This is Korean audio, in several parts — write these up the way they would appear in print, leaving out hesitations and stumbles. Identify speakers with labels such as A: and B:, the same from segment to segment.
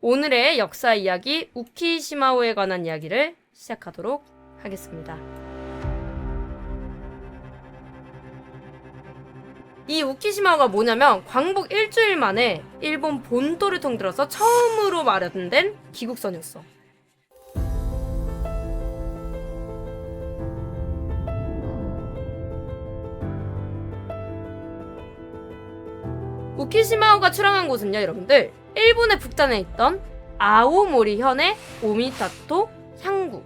A: 오늘의 역사 이야기 우키시마호에 관한 이야기를 시작하도록 하겠습니다. 이 우키시마호가 뭐냐면 광복 일주일 만에 일본 본토를 통틀어서 처음으로 마련된 기국선이었어. 우키시마호가 출항한 곳은요, 여러분들, 일본의 북단에 있던 아오모리현의 오미타토 향구.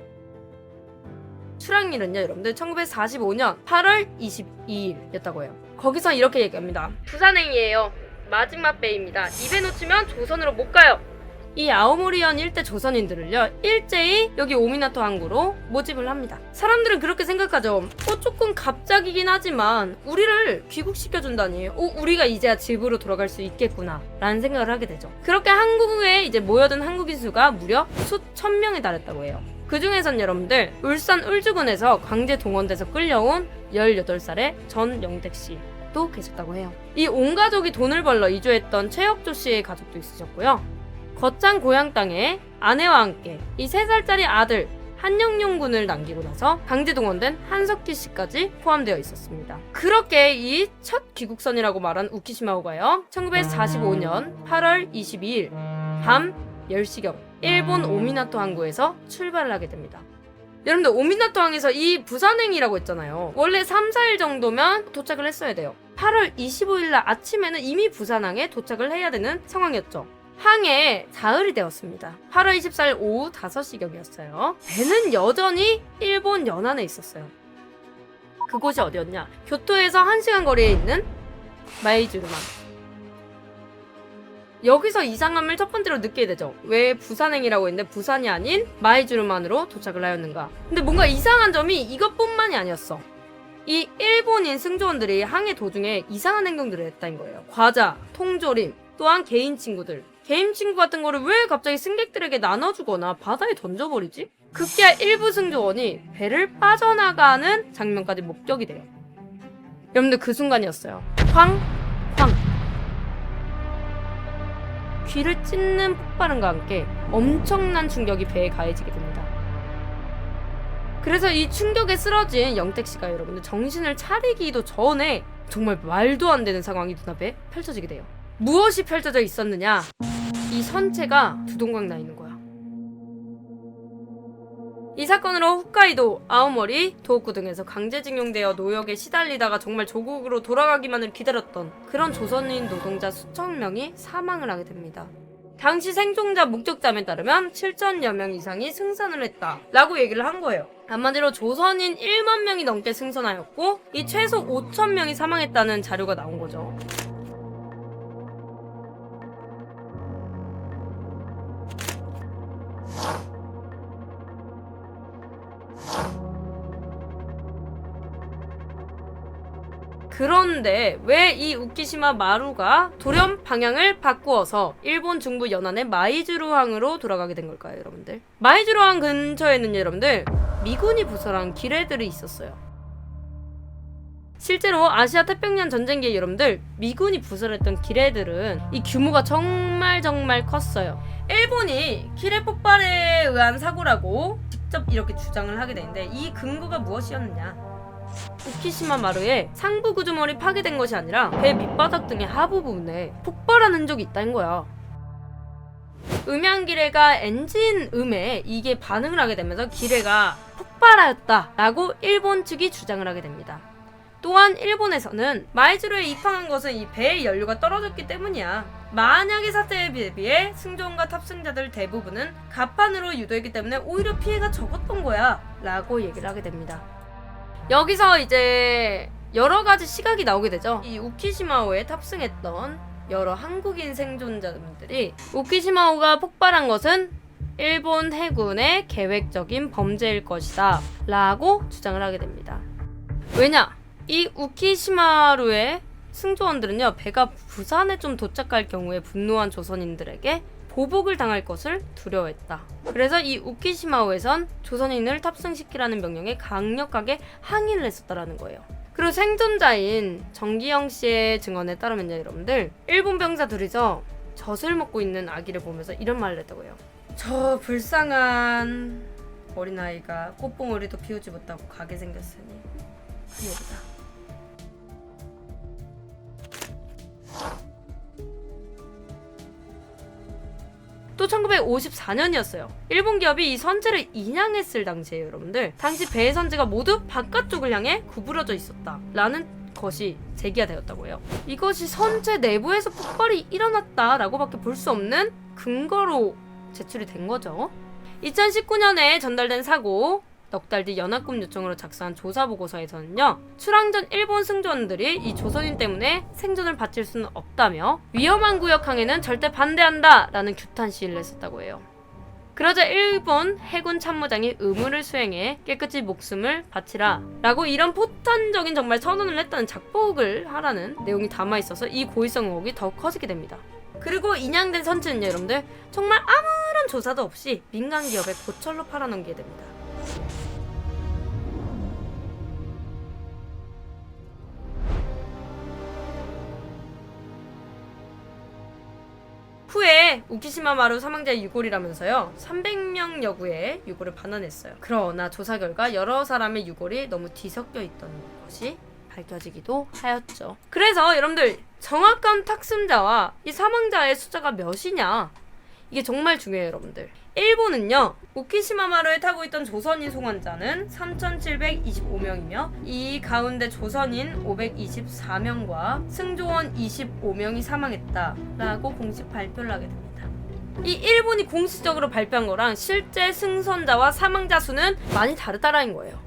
A: 출항일은요, 여러분들 1945년 8월 22일이었다고 해요. 거기서 이렇게 얘기합니다. 부산행이에요. 마지막 배입니다. 입에 놓치면 조선으로 못 가요. 이 아오모리현 일대 조선인들을요, 일제히 여기 오미나토 항구로 모집을 합니다. 사람들은 그렇게 생각하죠. 조금 갑작이긴 하지만 우리를 귀국시켜준다니, 우리가 이제야 집으로 돌아갈 수 있겠구나 라는 생각을 하게 되죠. 그렇게 항구에 이제 모여든 한국인 수가 무려 수천 명에 달했다고 해요. 그 중에선 여러분들, 울산 울주군에서 강제 동원돼서 끌려온 18살의 전영택씨 도 계셨다고 해요. 이 온 가족이 돈을 벌러 이주했던 최혁조 씨의 가족도 있으셨고요. 거창 고향 땅에 아내와 함께 이 3살짜리 아들 한영룡군을 남기고 나서 강제 동원된 한석기 씨까지 포함되어 있었습니다. 그렇게 이 첫 귀국선이라고 말한 우키시마호가요, 1945년 8월 22일 밤 10시경 일본 오미나토 항구에서 출발을 하게 됩니다. 여러분들, 오미나토 항에서 이 부산행이라고 했잖아요. 원래 3, 4일 정도면 도착을 했어야 돼요. 8월 25일 날 아침에는 이미 부산항에 도착을 해야 되는 상황이었죠. 항해 사흘이 되었습니다. 8월 24일 오후 5시경이었어요. 배는 여전히 일본 연안에 있었어요. 그곳이 어디였냐? 교토에서 1시간 거리에 있는 마이주르만. 여기서 이상함을 첫 번째로 느끼게 되죠. 왜 부산행이라고 했는데 부산이 아닌 마이주르만으로 도착을 하였는가? 근데 뭔가 이상한 점이 이것뿐만이 아니었어. 이 일본인 승조원들이 항해 도중에 이상한 행동들을 했다는 거예요. 과자, 통조림, 또한 개인 친구 같은 거를 왜 갑자기 승객들에게 나눠주거나 바다에 던져버리지? 급기야 일부 승조원이 배를 빠져나가는 장면까지 목격이 돼요. 여러분들, 그 순간이었어요. 쾅! 귀를 찢는 폭발음과 함께 엄청난 충격이 배에 가해지게 됩니다. 그래서 이 충격에 쓰러진 영택씨가 여러분들 정신을 차리기도 전에 정말 말도 안 되는 상황이 눈앞에 펼쳐지게 돼요. 무엇이 펼쳐져 있었느냐? 이 선체가 두동강 나 있는 거야. 이 사건으로 홋카이도, 아오모리, 도호쿠 등에서 강제징용되어 노역에 시달리다가 정말 조국으로 돌아가기만을 기다렸던 그런 조선인 노동자 수천 명이 사망을 하게 됩니다. 당시 생존자 목격담에 따르면 7천여 명 이상이 승선을 했다 라고 얘기를 한 거예요. 한마디로 조선인 1만 명이 넘게 승선하였고 이 최소 5천 명이 사망했다는 자료가 나온 거죠. 그런데 왜 이 우키시마 마루가 돌연 방향을 바꾸어서 일본 중부 연안의 마이주루항으로 돌아가게 된 걸까요, 여러분들? 마이주루항 근처에는 여러분들 미군이 부설한 기뢰들이 있었어요. 실제로 아시아 태평양 전쟁기에 여러분들 미군이 부설했던 기뢰들은 이 규모가 정말 컸어요. 일본이 기뢰 폭발에 의한 사고라고 직접 이렇게 주장을 하게 되는데 이 근거가 무엇이었느냐? 우키시마 마루에 상부 구조물이 파괴된 것이 아니라 배 밑바닥 등의 하부 부분에 폭발한 흔적이 있다는 거야. 음향기뢰가 엔진음에 이게 반응을 하게 되면서 기뢰가 폭발하였다라고 일본 측이 주장을 하게 됩니다. 또한 일본에서는 마이주루에 입항한 것은 이 배의 연료가 떨어졌기 때문이야. 만약의 사태에 비해 승조원과 탑승자들 대부분은 갑판으로 유도했기 때문에 오히려 피해가 적었던 거야 라고 얘기를 하게 됩니다. 여기서 이제 여러 가지 시각이 나오게 되죠. 이 우키시마호에 탑승했던 여러 한국인 생존자분들이 우키시마호가 폭발한 것은 일본 해군의 계획적인 범죄일 것이다 라고 주장을 하게 됩니다. 왜냐? 이 우키시마루의 승조원들은요, 배가 부산에 좀 도착할 경우에 분노한 조선인들에게 보복을 당할 것을 두려워했다. 그래서 이 우키시마호에선 조선인을 탑승시키라는 명령에 강력하게 항의를 했었다라는 거예요. 그리고 생존자인 정기영 씨의 증언에 따르면요, 여러분들, 일본 병사 둘이서 젖을 먹고 있는 아기를 보면서 이런 말을 했다고 해요. 저 불쌍한 어린아이가 꽃봉오리도 피우지 못하고 가게 생겼으니 큰일이다. 또 1954년이었어요. 일본 기업이 이 선제를 인양했을 당시에요, 여러분들. 당시 배의 선제가 모두 바깥쪽을 향해 구부러져 있었다 라는 것이 제기가 되었다고 해요. 이것이 선제 내부에서 폭발이 일어났다라고 밖에 볼 수 없는 근거로 제출이 된 거죠. 2019년에 전달된 사고, 넉 달 뒤 연합군 요청으로 작성한 조사보고서에서는요, 출항전 일본 승조원들이 이 조선인 때문에 생존을 바칠 수는 없다며 위험한 구역 항해는 절대 반대한다 라는 규탄 시위를 했었다고 해요. 그러자 일본 해군 참모장이 의무를 수행해 깨끗이 목숨을 바치라 라고 이런 포탄적인 정말 선언을 했다는 작복을 하라는 내용이 담아있어서 이 고의성 의혹이 더 커지게 됩니다. 그리고 인양된 선체는요, 여러분들 정말 아무런 조사도 없이 민간 기업에 고철로 팔아넘기게 됩니다. 후에 우키시마 마루 사망자의 유골이라면서요 300명 여구의 유골을 반환했어요. 그러나 조사 결과 여러 사람의 유골이 너무 뒤섞여 있던 것이 밝혀지기도 하였죠. 그래서 여러분들 정확한 탁승자와 이 사망자의 숫자가 몇이냐, 이게 정말 중요해요, 여러분들. 일본은요 우키시마 마루에 타고 있던 조선인 송환자는 3,725명이며 이 가운데 조선인 524명과 승조원 25명이 사망했다라고 공식 발표를 하게 됩니다. 이 일본이 공식적으로 발표한 거랑 실제 승선자와 사망자 수는 많이 다르다라는 거예요.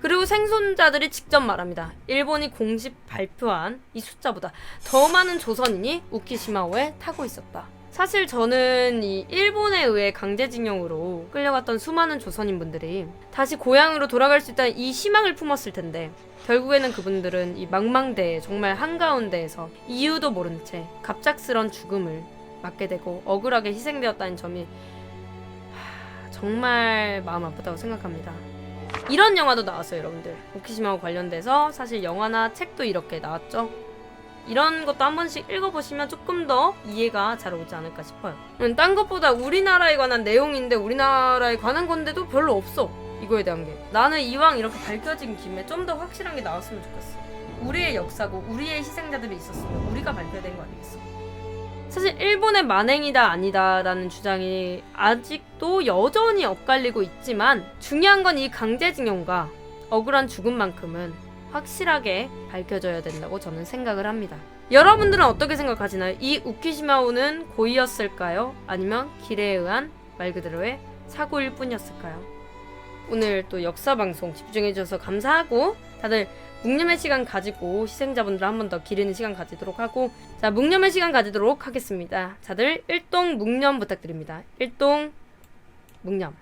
A: 그리고 생존자들이 직접 말합니다. 일본이 공식 발표한 이 숫자보다 더 많은 조선인이 우키시마호에 타고 있었다. 사실 저는 이 일본에 의해 강제징용으로 끌려갔던 수많은 조선인분들이 다시 고향으로 돌아갈 수 있다는 이 희망을 품었을 텐데 결국에는 그분들은 이 망망대해 정말 한가운데에서 이유도 모른 채 갑작스런 죽음을 맞게 되고 억울하게 희생되었다는 점이 정말 마음 아프다고 생각합니다. 이런 영화도 나왔어요, 여러분들. 우키시마와 관련돼서 사실 영화나 책도 이렇게 나왔죠. 이런 것도 한 번씩 읽어보시면 조금 더 이해가 잘 오지 않을까 싶어요. 딴 것보다 우리나라에 관한 내용인데 우리나라에 관한 건데도 별로 없어, 이거에 대한 게. 나는 이왕 이렇게 밝혀진 김에 좀 더 확실한 게 나왔으면 좋겠어. 우리의 역사고 우리의 희생자들이 있었으면 우리가 발표해야 되는 거 아니겠어. 사실 일본의 만행이다 아니다 라는 주장이 아직도 여전히 엇갈리고 있지만 중요한 건 이 강제징용과 억울한 죽음만큼은 확실하게 밝혀져야 된다고 저는 생각을 합니다. 여러분들은 어떻게 생각하시나요? 이 우키시마호는 고의였을까요? 아니면 길에 의한 말 그대로의 사고일 뿐이었을까요? 오늘 또 역사방송 집중해주셔서 감사하고 다들 묵념의 시간 가지고 희생자분들 한 번 더 기리는 시간 가지도록 하고, 자, 묵념의 시간 가지도록 하겠습니다. 다들 일동 묵념 부탁드립니다. 일동 묵념.